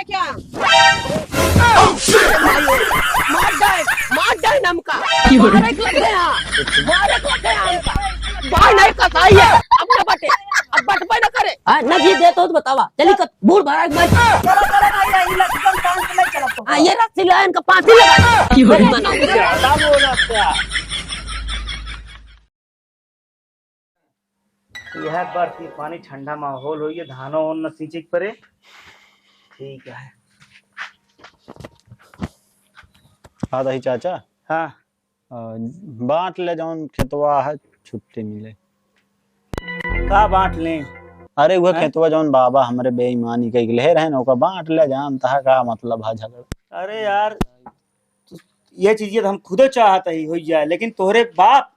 है क्या? मार जाए नमका मारे को लगे हमका भाई नहीं कसाई है अपने बटे अब बटपे न करे न जी दे तो बतावा चली कर बूढ़ भरा मत ये रस्सी लाइन का फांसी लगा की हो मना ज्यादा बोला क्या यह बर्फी पानी ठंडा माहौल हो ये धानो न सींचे परे ठीक है। हाँ दही चाचा हाँ बांट ले जौन खेतवा है छुट्टी मिले का बांट लें अरे वह हैं? खेतवा जौन बाबा हमरे बेईमानी कई ले रहे ओका बांट ले जानता है का मतलब है झगड़ा। अरे यार ये चीजें तो हम खुदे चाहत ही हो जाए लेकिन तोहरे बाप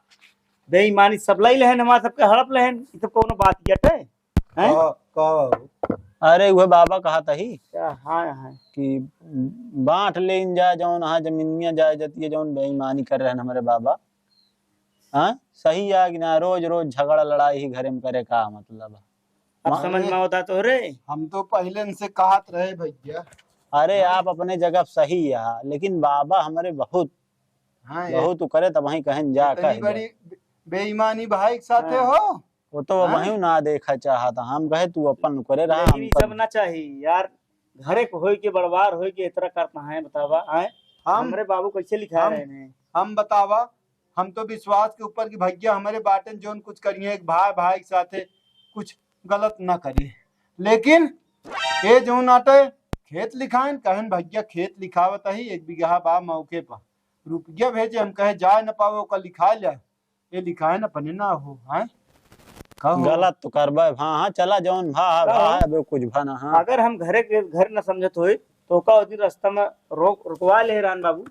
बेईमानी सब लाई लहन हमारे सबके हड़प लहन ये सब कोनो बात जटे हैं अरे वह बाबा कहा था ही क्या हाँ हाँ कि बांट ले जाए जौन हाँ जमीनियां जाए जाती है जौन बेईमानी कर रहे हैं हमारे बाबा। हाँ सही है कि ना रोज रोज झगड़ा लड़ाई ही घरे में करे का मतलब है। अब समझ में होता तोहरे हम तो पहले इनसे कहत रहे भैया। अरे आप अपने जगह पे सही है लेकिन बाबा हमारे बहुत हाँ बहुत करे तब वहीं कहें जा इतनी कह बड़ी बेईमानी भाई के साथे हाँ। हो वो तो वहीं ना देखा चाहता हम कहे तू अपन करे रहा लेकिन हम ये सब ना चाहिए यार घरे को होई के बड़वार होई के इतना करता है बतावा आए हमरे बाबू कैसे लिखा हम- रहे हैं हम बतावा हम तो विश्वास के ऊपर कि भैया हमारे बाटे जोन कुछ करिए एक भाई भाई के साथे कुछ गलत ना करिए लेकिन ये जो नाटे खेत लिखाएं कहन भैया खेत लिखावत ही 1 बीघा बा मौके पर रुपया भेजे हम कहे जाए न पावे ओका लिखा जाए ये लिखाए न पने ना हो हैं गलत तो करबे हाँ हाँ चला जौन भा है कुछ भा हाँ अगर हम घर न समझत होई तो का उदी रास्ता में रुकवा ले रान बाबू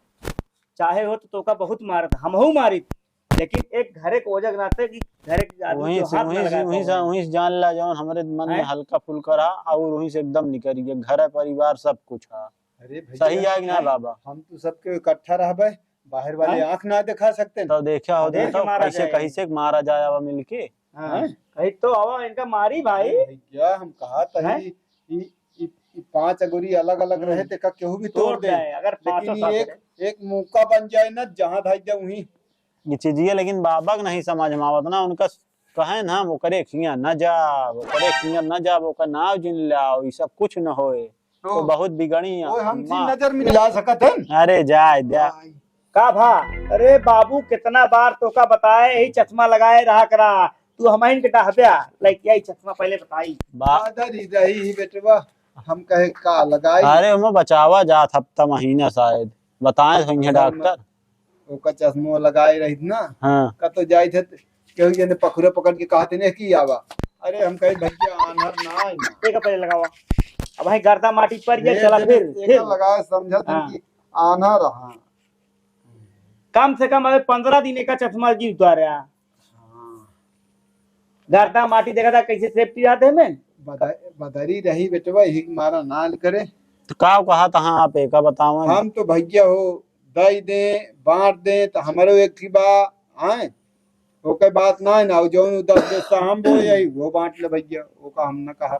चाहे हो तो का बहुत मारत हमहू मारी लेकिन एक घरे को वजह नाते कि घरे के आदमी वहीं जो से हाथ वहीं ना से लगाए वहीं से वहीं से जान ला जौन हमारे मन में हैं? हल्का फुल्का रहा और वहीं से एकदम निकलिए घर परिवार सब कुछ है अरे भैया सही है कि ना बाबा। हम तो सबके इकट्ठा रहबे बाहर वाले हाँ? आंख ना दिखा सकते न। तो देखा हो देख के तो मारा कैसे जाए। कैसे मारा जाए अब मिलके हाँ, कहीं तो आवा इनका मारी भाई भैया हम कहा था हैं? ई 5 अगुरी अलग अलग रहे थे का केहू भी तोड़ दे जाए अगर पांचों लेकिन साथ एक रहे। एक मौका बन जाए ना जहाँ भैया वहीं ये चीजिए लेकिन बाबा के नहीं समझ में आवत ना उनका कहे ना वो करे खिया न जा वो करे खिया न जा वो का नाव जिन लाओ ये सब कुछ न होए तो बहुत बिगड़ी वो हम सी माँ। नजर मिला सकत है अरे जाए जा का भा अरे बाबू कितना बार तो का बताए यही चश्मा लगाए रहा करा तू हमाइन के डहब्या लाइक यही चश्मा पहले बताई आदर ही रही ही बेटवा हम कहे का लगाई अरे हमें बचावा जात हफ्ता महीना शायद बताए होंगे डॉक्टर ओका चश्मा लगाई रही ना हाँ का तो जाई थे केहू जने पखुरे पकड़ के कहते ने की आवा अरे हम कहे भैया आनर ना आई ना एक पहले लगावा अब भाई गर्दा माटी पर ये चला फिर लगा समझा तुम हाँ। कि आना रहा कम से कम अभी 15 दिन का चश्मा जी उतारा गर्दा माटी देखा था कैसे सेफ्टी आते में बदरी रही बेटवा ही मारा ना करे तो का कहा था हाँ आप एक बताओ हम तो भैया हो दई दे बांट दे तो हमारे एक की बा आए ओके बात ना है ना जो 10 पैसा हम वो यही वो बांट ले भैया वो का हमने कहा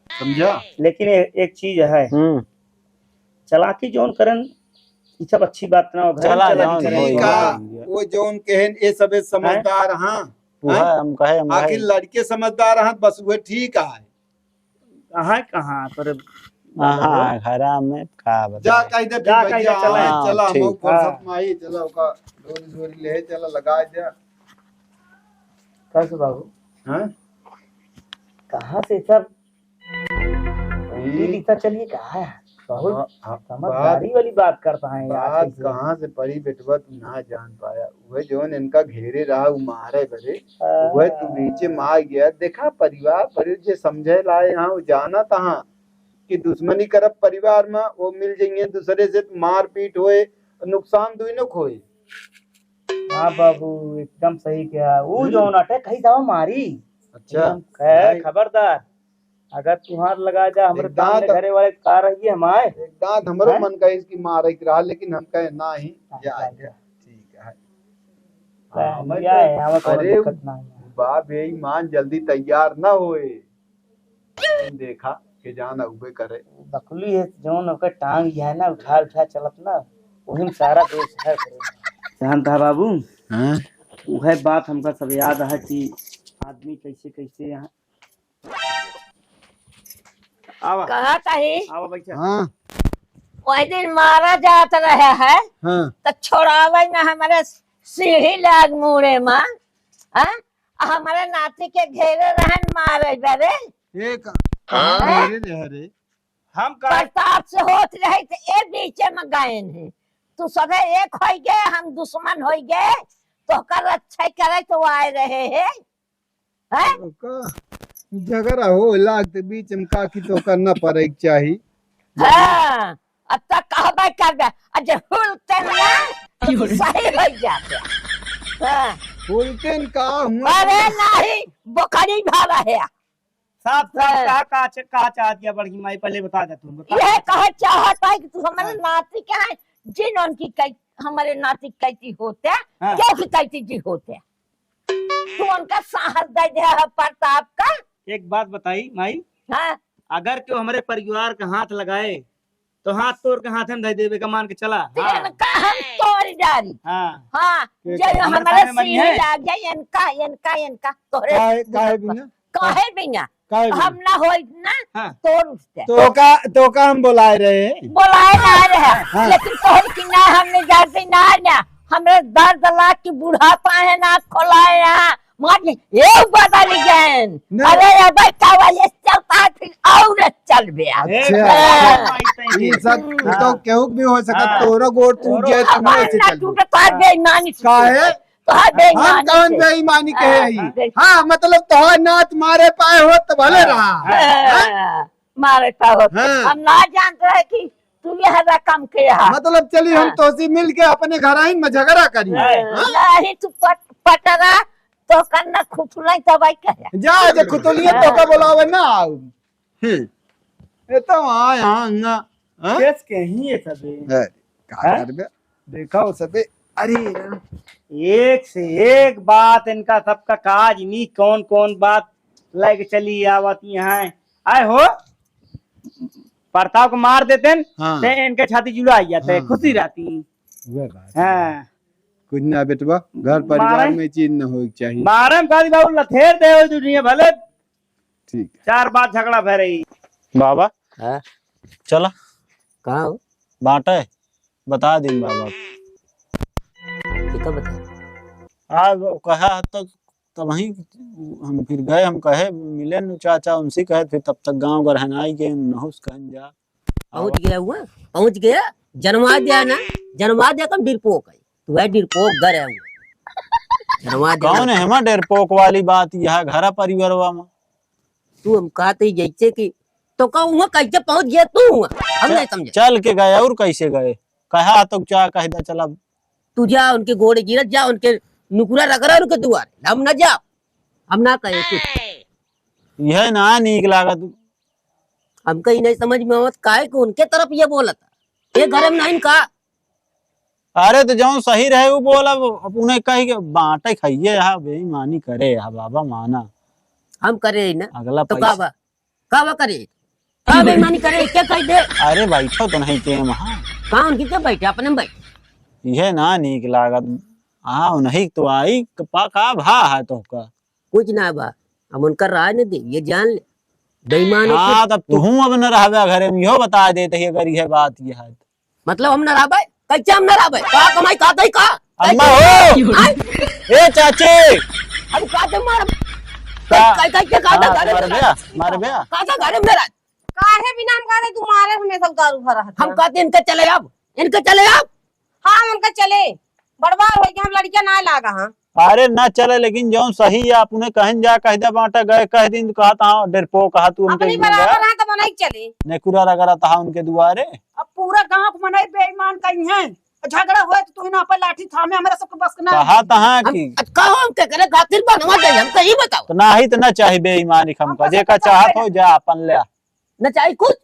समझा लेकिन एक चीज है चलाकी जोन करन ये सब अच्छी बात ना हो घर चला में जाओ, चलाकी होई करें। है। का वो जोन कहन ए सबे समझदार हां हम कहे हम आखिर लड़के समझदार हां बस वो ठीक है कहाँ पर हाँ घरा में का जा बता कह दे जा फिर कह भैया दे, चला। आए, चला ठीक। हम फुर्सत में आई चला ओका डोरी डोरी ले चला लगा दे कैसे बाबू हां कहाँ से सब दिखता चलिए कहा है बहुत समझदारी वाली बात करता है यार बात कैसे। कहाँ से पड़ी बेटवा तू ना जान पाया वह जोन इनका घेरे रहा वो मारे बरे वह तू नीचे मार गया देखा परिवार जे समझे लाए यहाँ वो जाना तहाँ कि दुश्मनी करब परिवार में वो मिल जाएंगे दूसरे से मार पीट होए नुकसान दुनो खोए हाँ बाबू एकदम सही कहा वो जो नाटक कहीं जाओ मारी अच्छा है खबरदार अगर तुम्हार लगा जा हमारे एक दांत- सामने घरे वाले कार रही है हमारे एक दांत हमरो हैं? मन का इसकी मार एक रहा लेकिन हम कहे ना ही जा ठीक है हमें क्या है हमें कोई अरे दिक्कत ना है बाप बेईमान जल्दी तैयार ना होए देखा के जान उबे करे। बकली है जौन ओकर टांग है ना उठा उठा चलत ना वही में सारा दोष है। जानता बाबू हाँ वह बात हमका सब याद है कि आदमी कैसे कैसे यहाँ आवा कहा कही आवा बैठा। हाँ वही दिन मारा जात रहे है हाँ तो छोड़ावे ना हमारे सीढ़ी लाग मुड़े माँ हमारे नाती के घेरे रहन मारे बरे एक अरे हम का प्रताप से होत रहे थे ए बीचे में गायन है तू सबे एक हो गए हम दुश्मन हो गए तो कर अच्छा करे तो आए रहे हैं झगड़ा हो लागते बीच में काकी तो करना पड़े चाहिए। हाँ अब तक कहबे कर दे अजे हुलते ना तो सही हो जाते हाँ बोलते का हुआ अरे नहीं बकरी भाला है साफ साफ कहा चाह दिया बड़की माई पहले बता दे तुम बता। यह कहा चाहता है कि तू हमारे नाती क्या है जिन उनकी हमारे नाती कैसी होते हाँ। क्यों कैसी जी होते तू उनका साहस दे दिया है प्रताप का। एक बात बताई माई हाँ अगर क्यों हमारे परिवार का हाथ लगाए तो हाथ तोड़ के हाथ हम धै देवे का मान के चला। हाँ इनका हम तोड़ डाली हाँ हाँ जो हमारे सीढ़ी लाग जाए इनका इनका इनका तोड़े काहे बिना काहे बिना काहे बिना हम ना हो ना हाँ। तोड़ उठते तो का हम बुलाए रहे बुलाए ना रहे लेकिन तोहर की ना हमने जाते ना हमरे दर्द लाग की बुढ़ापा है ना खोलाए यहाँ मार ये बदल गए अरे अब कावले चलता है फिर और चल गया ये सब तो केहू भी हो सकता तोरा गोड़ टूट गया तुम ऐसे चल टूटे तो बेईमानी काहे तो हम बेईमानी कौन बेईमानी कहे है। हाँ मतलब तो नाच मारे पाए हो तो भले रहा मारे पाओ हाँ। हम ना जानते रहे कि तू यह रकम के यहाँ मतलब चली हम तोसी मिल के अपने घर आई में झगड़ा करी नहीं तू पटरा तो करना खुफलाई दवाई कहे जा खुतलिए तो का बुलावे ना आओ ये तो यहाँ केस कहीं है सबे का करबे देखो सबे अरे एक से एक बात इनका सबका काज नहीं कौन कौन बात लेके चली आवती यहाँ आए हो प्रताप को मार देते हैं हाँ। ते इनके छाती जुड़ा आई जाते हाँ। खुशी रहती हाँ कुछ ना बेटवा घर परिवार में चीज न हो चाहिए मारम काली बाबू लथेर दे हो दुनिया भले ठीक चार बात झगड़ा भर रही बाबा हाँ चला कहाँ हो बांटे बता दिन बाबा कितना बता आज कहा तो तब वहीं हम फिर गए हम कहे मिले न चाचा उनसे कहे फिर तब तक गांव घर हनाई के नहुस कहन जा पहुंच गया हुआ पहुंच गया जनवा दिया ना जनवा दिया कम डिरपोक है तू है डिरपोक घर है जनवा दिया कौन है हमारा डरपोक वाली बात यह घर परिवार में तू हम कहते जैसे कि तो कहूँगा कैसे पहुंच गया तू हुआ हम नहीं समझे चल के गए और कैसे गए कहा तो क्या कहता चला तू जा उनके घोड़े गिरत जा उनके नुकुरा रगड़ा उनके दुआर हम न जा हम ना कहे कुछ यह ना नीक लागत हम कहीं नहीं समझ में आवत काहे को उनके तरफ ये बोला था ये घर में नहीं का अरे तो जो सही रहे वो बोला उन्हें कही के बांटे खाइए यहाँ बेईमानी करे यहाँ बाबा माना हम करे ना अगला तो पैसा कावा करे का बेईमानी करे क्या कह दे अरे बैठो तो नहीं के वहाँ कहाँ उनकी क्या बैठे अपने में बैठ यह ना नीक लागत हाँ नहीं तो आई का भा है तो का कुछ ना बा हम उनका राय नहीं दे ये जान ले बेईमान हाँ तब तू अब न रहा घरे में यो बता देते अगर यह बात यह है मतलब हम न रहा कैसे हम न रहा का कमाई का दई का अम्मा हो ए चाची हम का दे मार कैसे का मार घर बे मार बे का घर में रह काहे बिना हम कह रहे तुम्हारे हमेशा दारू भरा है हम कहते इनके चले अब हाँ उनका चले बर्बाद हो गया हम लड़कियां ना लागा हाँ अरे न चले लेकिन जो सही है अपने कहन जा कह दे बांटा गए कह दिन कहा था डरपो कहा तू उनके अपनी बराबर है तो बनाई चले नेकुरा रगड़ा था उनके दुआरे अब पूरा गांव को मनाई बेईमान कहीं है झगड़ा हुआ तो तू ना पर लाठी थामे हमारा सबको बस ना कहा तहा की कहो हम क्या करे खातिर बनवा दे हम कहीं बताओ तो ना ही तो ना चाहिए बेईमानी हमका जे का चाहत हो जा अपन ले न चाहिए कुछ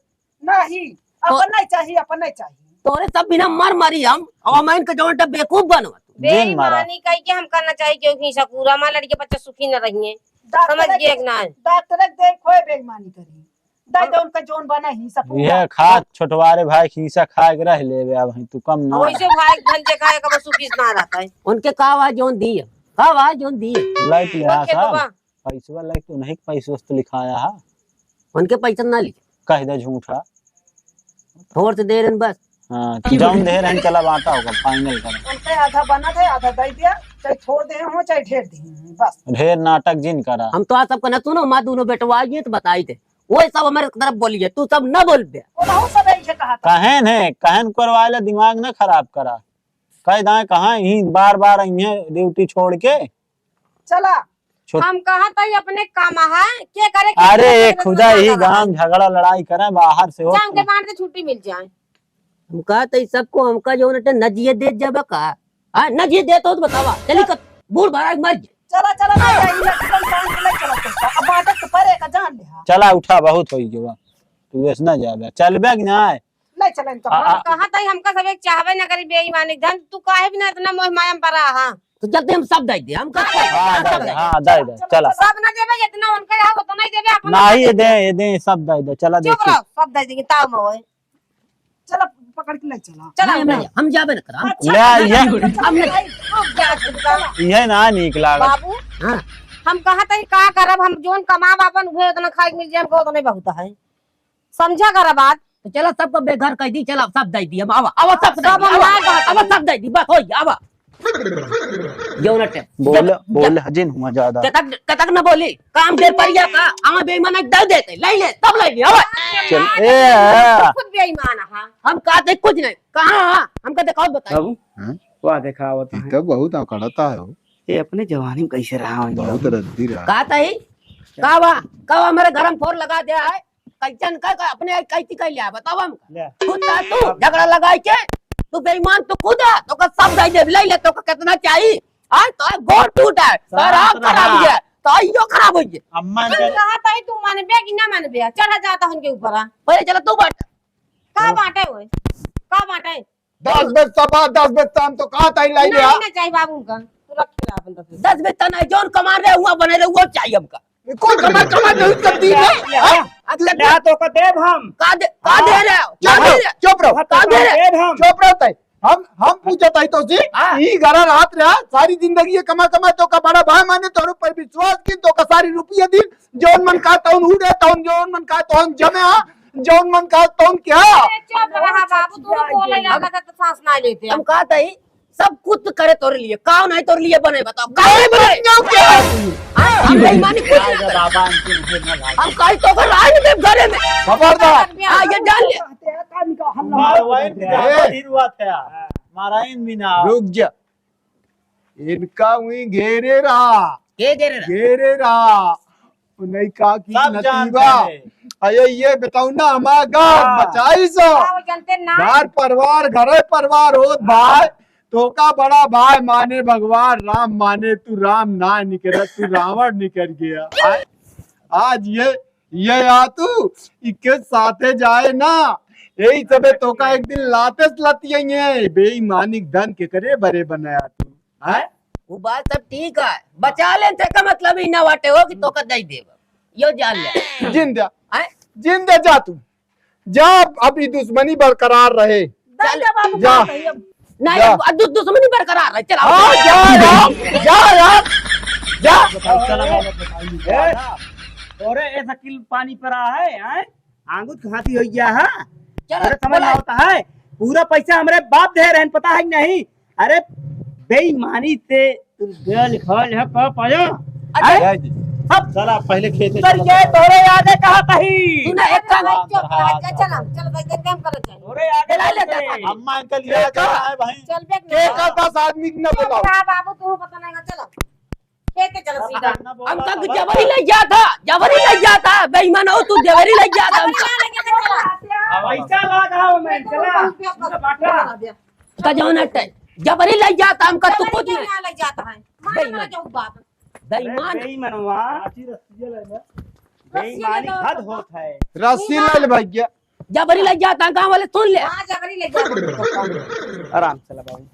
नहीं अपन नहीं चाहिए अपन नहीं चाहिए तोरे सब बिना मार मारी हम और मैं इनका जवान बेवकूफ बनवा जेल मारा बेईमानी कहीं के हम करना चाहिए क्योंकि सकूरा मां लड़के बच्चे सुखी न रहिए समझ गए ना डॉक्टर देखो बेईमानी करी दे दे उनका जोन बना ही सब पूरा। ये खा छोटवारे भाई खीसा खा के रह ले अब तू कम ना वैसे भाई धंजे खाए का बस किस ना रहता है। उनके कावा जोन दिए, कावा जोन दिए, लाइट ले उनके साहब बाबा पैसा लाइट तो नहीं पैसे तो लिखाया है उनके पैसा ना ली, कह दे झूठा। थोड़ से दे रहे बस। हाँ जौन दे रहे चला बांटा होगा फाइनल कर। उनके आधा बना थे आधा दे दिया, चाहे छोड़ दे हो चाहे ढेर दे बस। ढेर नाटक जिन करा। हम तो आज सबको न सुनो, माँ दोनों बेटवाइए तो बताई थे, वो सब हमारे तरफ बोलिए, तू सब न बोल पे। वो बहुत सब ऐसे कहा था। कहन है कहन करवा ले दिमाग न खराब करा। कह दाए कहाँ ही बार बार आई ड्यूटी छोड़ के चला हम कहा था ये अपने काम है क्या करे। अरे खुदा ही गांव झगड़ा लड़ाई करे बाहर से हो जान के बाहर से छुट्टी मिल जाए। हम कहा तो सबको हमका जो नटे नजिए दे जब का हाँ नजिए दे तो बतावा चली कर बूढ़ भरा मर जाए। चला चला मैं इलेक्ट्रॉन टाइम ले चला तो अब बात तो परे का जान ले। चला उठा बहुत होई जो तू ऐसा ना जाबे चलबे कि ना ले चला इनका आ- कहा था हमका सब एक चाहबे न करी बेईमानी धन तू काहे भी ना इतना मोह माया में पड़ा। हां तो चलते हम सब दे दे हम हां दे चला सब ना देबे जितना उनके है उतना ही देबे अपना। नहीं दे सब दे चला चुप देखिए रहो सब दे देंगे ताव में होए। चला पकड़ के ले चला। चला हम जाबे न करा ले ये हम क्या छुटका ये ना निकला बाबू। हाँ हम कहा था का करब हम जोन कमाब अपन उहे उतना खाए के मिल जाए हमको उतना ही बहुत है समझा कर बात। तो चला सबको बेघर कह दी, चला सब दे दी हम आवा आवा सब सब हम ना कहते। आवा सब दे दी बस हो गया आवा जो नटे बोल जिन हुआ ज्यादा कतक न बोली काम दे परिया का हम बेईमान दे देते ले ले सब ले लिया आवा चल ए खुद बेईमान है। हम कहते कुछ नहीं कहाँ हम कहते कौन बताइए बाबू वाह देखा होता है तो बहुत अकड़ता है वो, ये अपने जवानी में कैसे रहा है बहुत रद्दी रहा। कहता ही कावा कावा मेरे घर में फोर लगा दिया है कैचन का अपने कैसी कह लिया बताओ हम ले। खुद था तू झगड़ा लगाई के तू बेईमान तो खुद है तो का सब दे दे ले ले तो का कितना चाहिए हां तो गोड़ टूटा है खराब खराब हो गया तो आइयो खराब हो गया अम्मा हम कहा था तू मानबे कि ना मानबे चढ़ा जाता उनके ऊपर आ। पहले चला तू बैठ का बाटे होए का बाटे 10 बजे सवा 10 बजे शाम तो कहाँ तई लाई नहीं ना चाहिए बाबू का तू रख ले अपन तो 10 बजे तक जोन कमा रहे हुआ बने रहे वो चाहिए हमका कोई कमा नहीं करती है। ले तो का देव हम का दे रहे हो क्या दे रहे हो? चुप रहो का दे रहे हो? देव हम चुप रहो तई हम पूछत है तो जी हाँ। ई घर रात रहा सारी जिंदगी ये कमा तो का बड़ा भाई माने तोर पर विश्वास की तो का सारी रुपया दिन जौन मन का तौन उड़े तौन जौन मन का तौन जमे जौन मन का तौन क्या अरे चुप रहा बाबू तू बोले लगा था तो सांस ना लेते हम कहते ही सब कुछ करे तोरे लिए कौन है तोरे लिए बने बताओ काहे बने हम बेईमानी कुछ ना करे। बाबा इनके ना लाग हम कहीं तो कर राज में घरे में खबरदार हाँ ये जान ले मारवाइन ए। हिरवा था माराइन भी ना रुक जा इनका वही घेरे रहा के दे रहे घेरे रहा नहीं का की सब जानते नतीबा हैं अये ये बताऊ ना हमारा गाँव बचाई सो वो जानते ना घर परिवार हो भाई तो का बड़ा भाई माने भगवान राम माने तू राम ना निकल तू रावण निकल गया आज ये आ तू इके साथे जाए ना यही सबे तो का एक दिन लाते लतिये बेईमानिक धन के करे बरे बनाया तू है वो बात सब ठीक है बचा ले थे का मतलब ही ना वाटे हो कि तो का दे देव यो जान ले जिंदा हैं? जिंदा जा तू जा अभी दुश्मनी बरकरार रहे दे दे बाबू जा। नहीं जा। अब दुश्मनी बरकरार है चला हाँ जा यार जा चला बाबा बताइए और ऐसा किल पानी पर रहा है हैं आंगूर खाती हो गया है चलो अरे समझ में होता है पूरा पैसा हमारे बाप दे रहे हैं पता है कि नहीं अरे बेईमानी से तू गल खल है पाया सब चला पहले खेते सर ये तोरे यादें कहा कही तूने एक काम चुप रहा चल चल भाई काम करो चल तोरे यादें ले ले कहा ले। अम्मा अंकल ये क्या है भाई चल बेक के का 10 आदमी न चुप बुलाओ रहा बाबू तू पता नहीं चलो खेते चलो सीधा हम तक जबरी ले जाता बेईमान हो तू जबरी ले जाता हमका पैसा लगा मैं चला का जौन है जबरी ले जाता हमका तू कुछ नहीं लग जाता है मान जो बात बेईमान बेईमानवा बेईमानी हद होत है रस्सी ले ले भैया जबरी ले जाता गांव वाले सुन ले हां जबरी ले जा आराम चला बाबू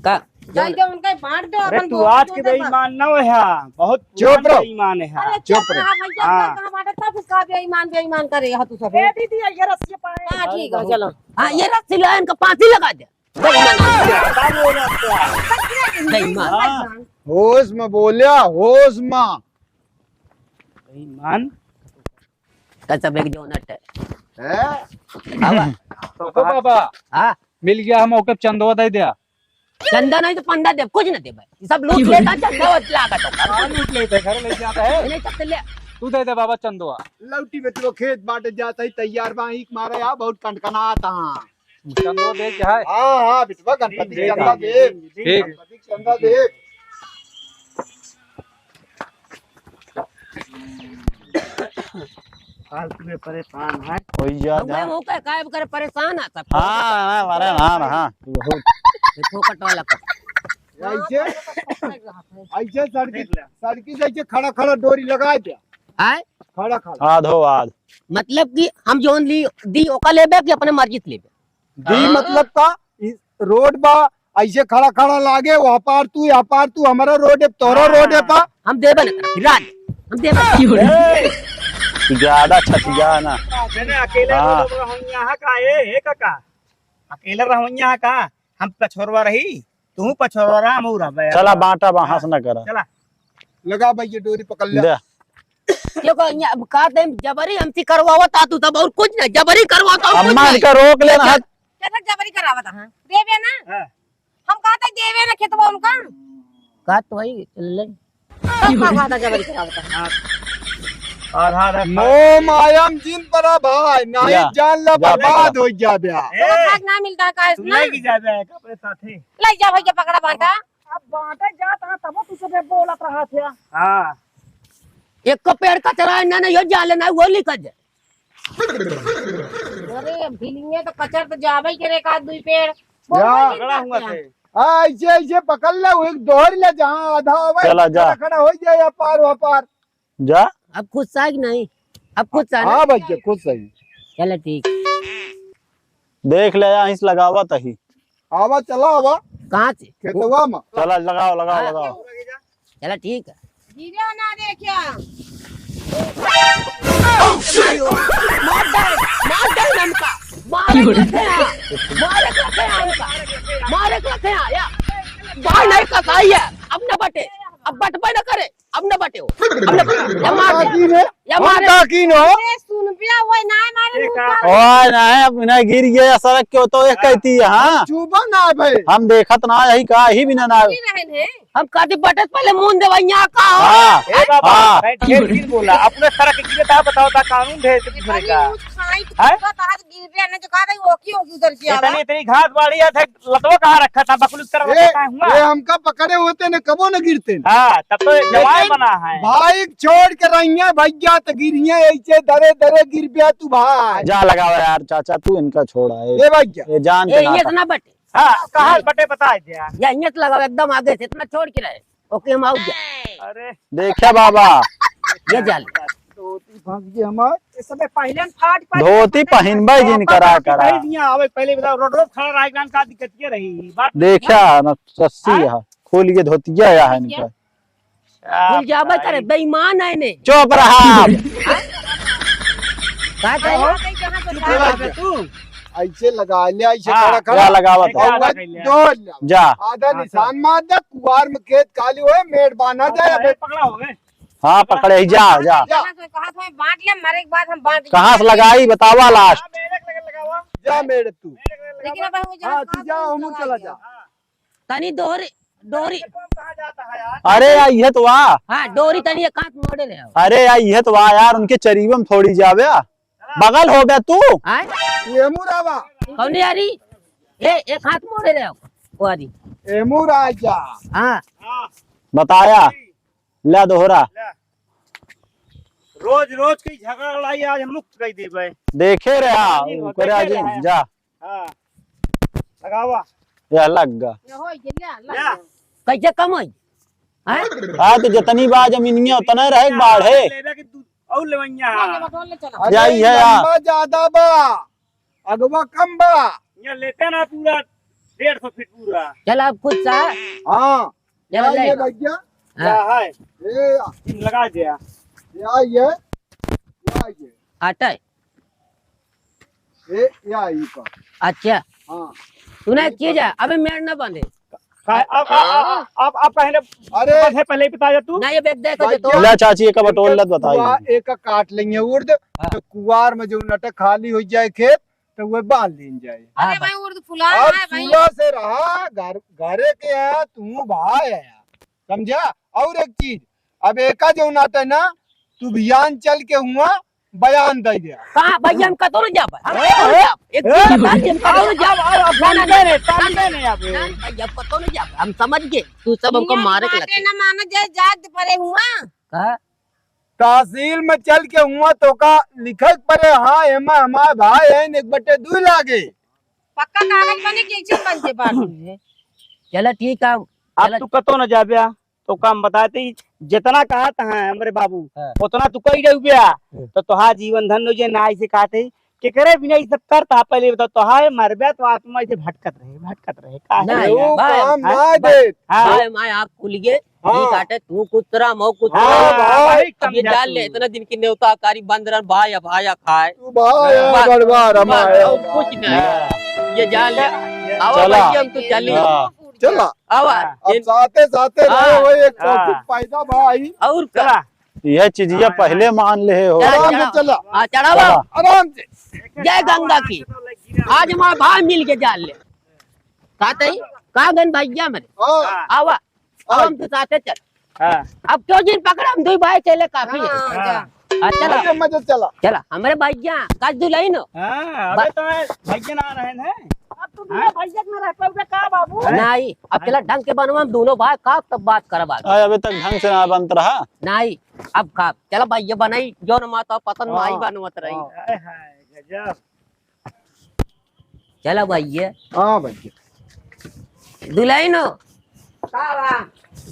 का जाई दे उनके बांट दो अरे अपन तू दो आज दो के दे बस। बेईमान न हो है, बहुत चुप पुराना रहो। बेईमान है। अरे चुप चुप रहो। रहा भैया हाँ। कहां बांटे तब उसका बेईमान बेईमान करे तू सब। दे दीदी ये रस्सी पाए। हां ठीक है चलो। हाँ ये रस्सी ला इनका फांसी लगा दे बेईमान। होश में बोलिया, होश में। बेईमान कसम एक जो नट है है आवा तो तो बाबा हाँ मिल गया हम ओके चंदवा दे दिया चंदा नहीं तो पंडा दे कुछ नहीं दे भाई सब लूट लेता चंदा और लागत होगा लूट लेते घर ले जाता है नहीं चक्कर ले तू दे दे बाबा चंदवा लौटी में तो खेत बांटे जाता ही तैयार बाही मारे यार बहुत कनकना आता। चंदवा दे क्या है हाँ बिटवा गणपति ठीक चंदा दे, ठीक। गणपति चंदा दे। फालतू में परेशान है। कोई जा मैं वो कह काय करे परेशान आता हाँ अरे हाँ हाँ फोकट वाला का ऐसे ऐसे सड़की से ऐसे खड़ा खड़ा डोरी लगा दे, आए खड़ा खड़ा आधो आध मतलब कि हम जोन ली दी ओका लेबे कि अपने मर्जी से लेबे दी मतलब का इस रोड बा ऐसे खड़ा खड़ा लागे, वहाँ पार तू यहाँ पार तू, हमारा रोड है तोरा रोड है पा। हम देबे नहीं राज हम देबे ज्यादा छतिया ना मैंने अकेले हाँ। यहाँ का ए काका अकेले रहवैया का हम पछोरवा रही तू पछोरवा रहा हम रहा चला बांटा बहास न करा चला लगा भाई ये डोरी पकड़ ले। दे क्यों का दे जबरी हमसी करवावत तू तब और कुछ नहीं जबरी करवाता और कुछ अम्मा नहीं का रोक लेना है चल जबरी करावत हां देवे ना हाँ। हम कहते देवे ना खेतवा उनका का तो वही ले सब का कहता जबरी करावत हां आधार मोह मायम जिन पर भाई नहीं जा, जान ला जा बर्बाद पकड़ा। हो जा ब्या। खाक ना मिलता है का इसना सुनने की ज्यादा है अपने साथी। ले जा भैया पकड़ा बांटा अब बांटे जाता तब तू सब बोलत रहा थे। हाँ एक का पेड़ का चरा ना यो जाले ना वो लिख दे अरे भिलिए तो कचर तो जावे के रे का दुई पेड़ या, खड़ा हुआ थे ऐसे ऐसे पकड़ ले, एक दोहर ले जहाँ आधा होवे चला जा। खड़ा खड़ा हो जाए या पार वहाँ पार। जा अब खुद सा कि नहीं अब खुद सा ना हाँ भैया खुद सही। चलो ठीक देख ले यहाँ इस लगावत ही आवा चला आवा कहाँ से खेतवा में। चला लगाओ लगाओ लगाओ चलो ठीक है गिरे ना देखिया मार दे हमका मारे रखे या बाहर नहीं का सही है अब न बटे अब बटबे न करे अब न बटे हो अब न बटे या मार दे ताकीन है, या हम मारे ताकीन हो। ए सुन पिया ओए ना मारे मुंह पर। ओए नहीं अब ना गिर गया सड़क के तो एक कहती है हाँ चुबा ना है भाई। हम देखत ना यही कहा ही भी ना ना की रहन है हम कहते बटे पहले मुंह देवैया का हो हाँ ए बाबा हाँ। मैं ढेर ढेर बोला अपने सड़क गिरे था बताओ ता कानून ढेर से दूसरे का खाई हैं? तो ताज गिर गया ना जो कहा था वो की होगी उधर की आवा इतनी इतनी घास बाड़ी है लतवा कहाँ रखा था बकलूस कर ये रखा हुआ ये हमका पकड़े होते न कबो न गिरते न। हाँ तब तो जवान बना है बाइक छोड़ के रहिया भैया तो गिरिया ऐसे दरे दरे गिर गया तू भाई। जा लगाओ यार चाचा तू इनका छोड़ा है ए भैया ये जान ए के ये नाता ना बटे हाँ कहाँ बटे बता दिया या इयत लगाओ एकदम आगे से इतना छोड़ के रहे ओके हम आउट जा अरे देखा बाबा ये जाल धोती फंस गई हमार। इस समय पहले फाट पर धोती पहनबे जिन करा करा आवे पहले बताओ रोड रोड खड़ा रहा एकदम का दिक्कत ये रही बात देखा ना सस्सी है खोल के धोतिया या है इनका भूल जाबे करे बेईमान है ने चुप रहा का कहे जहां तो ए भैया, तू ऐसे लगा लिया ऐसे हाँ, खड़ा या खड़ा लगावत देखा। और दो जा आधा निशान मार दे, कुवार में खेत खाली होए मेड़ बांधा जाए। अबे पकड़ा हो गए हाँ पकड़े जा जा कहा था बांट लिया मारे के बाद हम बांट कहाँ से लगाई बतावा लास्ट लगावा जा मेड़ तू। लेकिन अब वो हाँ तू जा हम चला जा। तनी दोहरी डोरी कहाँ जाता है यार अरे यार ये तो वाह हाँ डोरी तनी एक हाथ मोड़े रहे हो अरे यार ये तो वाह यार उनके चरीबम थोड़ी जावे बगल हो गया तू हाँ एमू रावा कौन यारी ए एक हाथ मोड़े रहे हो वो आदि एमू राजा। हाँ बताया ला दोहरा रोज रोज की झगड़ा लड़ाई आज हम मुक्त कर देवे देखे रे जा हाँ लगावा यह लग गा हो गिल्ला या कैसे कम हुई हाँ हाँ तो जितनी बार जमीनिया उतना रहे बाढ़ है लेवे कि तू और लेवैया बटोल ले चला जा अरे ये या। लंबा ज्यादा बा अगवा कम बा। ये लेते ना पूरा 150 फीट पूरा। चल अब खुद सा हाँ चल ये ले भैया क्या है? ये लगा दिया। ये आता ये का अच्छा हाँ तूने एक चीज है अबे मेड़ न बांधे आप पहले अरे है पहले ही बता जा तू। ना ये बेच दे तो तो ला चाची एक बटोल लत बताई एक का काट लेंगे उर्द तो कुआर में जो नटक खाली हो जाए खेत तो वो बांध लीन जाए। अरे भाई उर्द फुला अब है भाई। चूल्हा से रहा घरे के आया तू भाई आया समझा। और एक चीज अब एका जो नाटा ना तू बयान चल के हुआ बयान दे दिया। कहां भैया हम कतो न जाब एक चीज बात हम कतो न जाब ना ना नहीं आप भैया कतो न जाब हम समझ गए तू सब हमको मारे के लगे न माना जाए जात परे हुआ। का तहसील में चल के हुआ तो का लिखक पड़े हाँ एमा हमारे भाई है 1/2 लागे पक्का कागज बने के इच्छा बन से बात है। चलो ठीक है अब तू कतो न जाबिया तो काम बताते ही जितना कहा था हमरे बाबू उतना तू कही रह तो तुहार जीवन धन हो जे ना ऐसे कहते के करे बिना ये सब करता पहले बता तुहार मरबे तो आत्मा ऐसे भटकत रहे का नहीं, है? वो भाई, काम भाई, ना दे भाई मैं आप खुल गए हाँ। ठीक आटे तू कुतरा मो हाँ, कुतरा भाई, अब ये समझा डाल तू। ले इतना दिन की न्योता कारी बंद रन भाई अब आया खाए तू भाई बस, बड़वा रमाया और कुछ नहीं ये जान ले आवा चला। भैया हम तो चली हाँ। चला आवा अब साथे साथे हाँ। रहे हो एक हाँ। टॉपिक पैदा भाई और चला यह चीजिया पहले मान ले हो आराम से चला हाँ चढ़ावा आराम से जय गंगा की आज हमारा भाई मिल के जान ले कहते ही कहा गन भैया मेरे हाँ आवा अब हम तो साथे चल हाँ अब क्यों जिन पकड़ा हम दो भाई चले काफी है हाँ, जा। हाँ, चला मजे मजे चला चला हमारे भैया कल दुलाई नो हाँ अबे तो भैया ना रहे हैं अब तू बिना भैया में रह पाओगे का बाबू। नहीं अब चला ढंग के बनवा हम दोनों भाई का तब बात करब आगे अबे तक ढंग से ना बनत रहा। नहीं अब का चला भैया बनाई जो न माता पतन माई बनवत रही हाय हाय गजब चला भैया हाँ भैया दुलाई नो का बा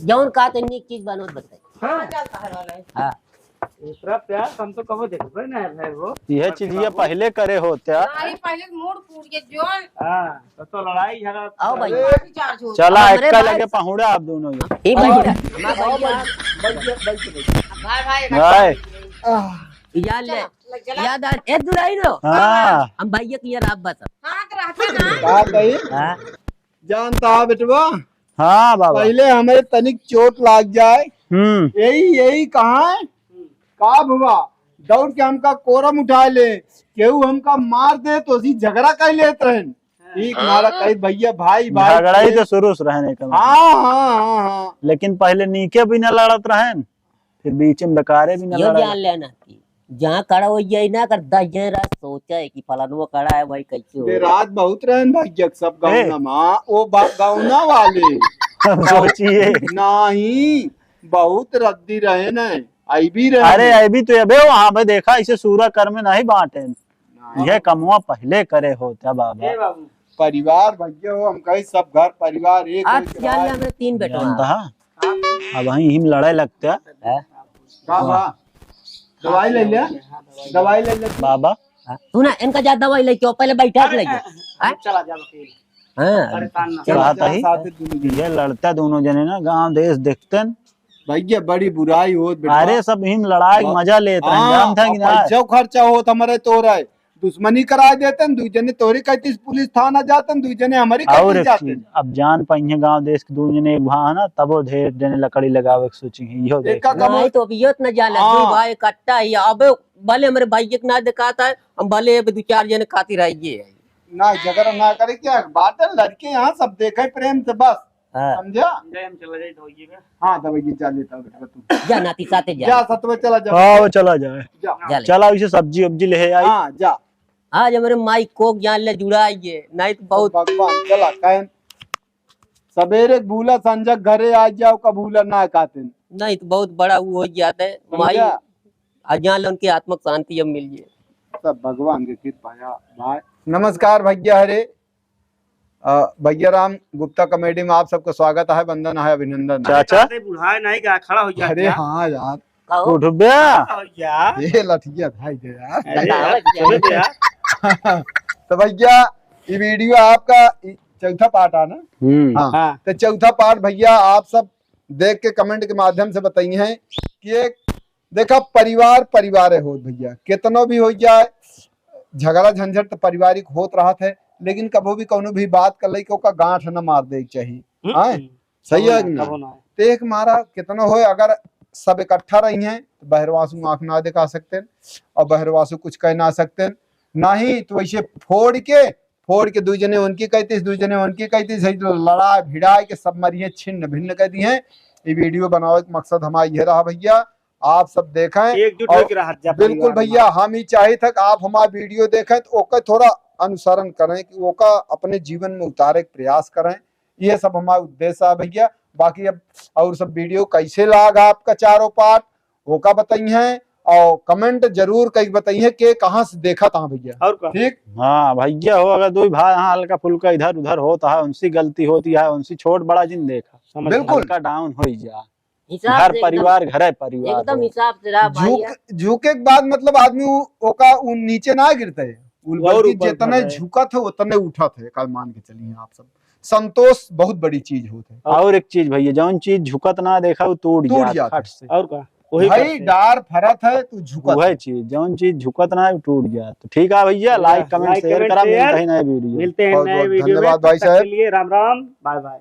जौन का तो नीक चीज बनवत बताई हाँ चलता है वाला हाँ दूसरा प्यार हम तो कहो देखबे ना है वो यह चीजिया पहले करे होते नहीं पहले मूड फूट के जोन हाँ तो लड़ाई झगड़ा आओ भैया चार्ज हो चला हमारे एक्का भाई- लगे पहुड़े आप दोनों ये ही भैया हमारा भैया भाई भाई भाई याद ले लग चला याद आ ए दुलाई नो हाँ हम भैया की यार आप बता हाँ तो रहते ना का भाई हाँ जानता है बेटवा हाँ बाबा पहले हमें तनिक चोट लाग जाए यही कहाँ है का भुआ दौड़ के हमका कोरम उठा ले केहू हमका मार दे तो उसी झगड़ा कर लेते हैं ठीक मारा कही भैया भाई भाई झगड़ा ही तो शुरू से रहने का हाँ हाँ हाँ हाँ लेकिन पहले नीके भी न लड़त रहन फिर बीच में बेकारे भी न यो लड़त जान लेना कि जहाँ खड़ा हो जाए ना कर 10 जन रात सोचा है कि फलानुआ खड़ा है भाई कैसे हो रात बहुत रहन भैया सब गाँव में वो गाँवना वाले सोचिए नहीं बहुत रद्दी रहे न आई भी रहे अरे अभी तो अबे वहां पे देखा इसे सूरा कर में नहीं बांटे यह कमुआ पहले करे होता बाबा ए बाबू परिवार भैया हो हम कहे सब घर परिवार एक आज एक जान ले रात। हमें 3 बेटा जानता अब वहीं हिम लड़ाई लगता है का बा? दवाई ले ले दवाई ले ले हाँ? तू ना इनका ज्यादा दवाई लेके आओ, पहले बैठा के ले जाओ हाँ? चला जा वकील हाँ परेशान ना चला, बात चला, ही साथे दोनों जने। ये लड़ता दोनों जने ना गांव देश देखते न। भैया बड़ी बुराई हो अरे सब हिम लड़ाई के मजा लेते हैं जानता कि ना पैसा खर्चा हो हमारे तोरा है दुश्मनी करा देते हैं दू जने तोरी कहती पुलिस थाना जाते हैं दू जने हमारी और कहती एक जाते चीज हैं अब जान पाइए गांव देश के दो जने एक वहां ना तब वो ढेर जने लकड़ी लगावे के सोची इहो देख एक का कम नहीं तो अभी ये न जाने हाँ। तू भाई इकट्ठा ही अब भले हमारे भाई के ना दिखाता है हम भले अब 2-4 जने खाती रहिए ना झगड़ा ना करे क्या बात है लड़के यहाँ सब देखे प्रेम से बस हाँ समझा जय हम चला जाए धोइएगा हाँ तब ये चल लेता बेटा तू जा नाती साथे जा जा सतवे चला जा हाँ वो चला जाए जा जा ले। चला इसे सब्जी उब्जी ले आई हाँ जा आज हमारे माई कोक जान ले जुड़ाइए नहीं तो बहुत भगवान चला कह सवेरे भूला संजक घरे आ जाओ का भूला ना कहते नहीं तो बहुत बड़ा वो हो जाता है माई समझा? अजान ले उनकी आत्मक शांति अब मिल जाए सब भगवान के कृपा है भाई नमस्कार भैया हरे भैया राम गुप्ता कॉमेडी में आप सबका स्वागत है वंदन है अभिनंदन है। चाचा बुढ़ाए नहीं का खड़ा हो जा अरे हाँ यार कहो उठ बे यार ये लठिया भाई दे यार अरे यार, चलो तो यार तो भैया ये वीडियो आपका चौथा पार्ट आना। हाँ। हाँ तो चौथा पार्ट भैया आप सब देख के कमेंट के माध्यम से बताइए हैं कि एक देखा परिवार परिवार हो भैया, कितनो भी हो जाए झगड़ा झंझट तो पारिवारिक होत रहा है, लेकिन कभी भी कोनो भी बात कर लई का गांठ न मार दे चाहिए। हाँ सही है कि ना? तो एक मारा कितनो हो, अगर सब इकट्ठा रही हैं तो बहरवासु आंख ना दिखा सकते और बहरवासु कुछ कह ना सकते, नहीं तो वैसे फोड़ के दू जने उनकी कहती दू जने उनकी कहती, सही तो लड़ा भिड़ा के सब मरिए छिन्न भिन्न कर दी हैं। ये वीडियो बनाने का मकसद हमारा यह रहा भैया, आप सब देखें एकजुट और होकर रह बिल्कुल भैया हम ही चाहे तक आप हमारा वीडियो देखें तो ओका थोड़ा अनुसरण करें कि ओका अपने जीवन में उतारे के प्रयास करें, ये सब हमारा उद्देश्य है भैया। बाकी अब और सब वीडियो कैसे लगा आपका चारों पार्ट वो का बताइए और कमेंट जरूर कहीं बताइए कि कहाँ से देखा था भैया। और का? ठीक हाँ भैया हो, अगर दो भाई यहाँ हल्का फुल्का इधर उधर होता है, उनसी गलती होती है, उनसी छोट बड़ा जिन देखा समझ बिल्कुल। हल्का डाउन हो जा, हिसाब घर से परिवार घर परिवार एकदम हो। हिसाब से रहा भाई। झुके के बाद मतलब आदमी ओका नीचे ना गिरते है, और बल्कि ऊपर जितने बढ़ रहे। झुका थे उतने उठा थे। कल मान के चलिए आप सब, संतोष बहुत बड़ी चीज होते है। और एक चीज भैया, जौन चीज झुकत ना देखा वो टूट टूट जाता जाता फट से। और का? वही भाई करते। डार फरत है तो झुका वह चीज जौन चीज झुकत ना है वो टूट जाता। तो ठीक है भैया, like comment like, share comment, करा, शेयर। मिलते हैं नए वीडियो। मिलते हैं बहुत नए बहुत वीडियो में, धन्यवाद तब भाई तक साहब। के लिए राम राम, बाय बाय।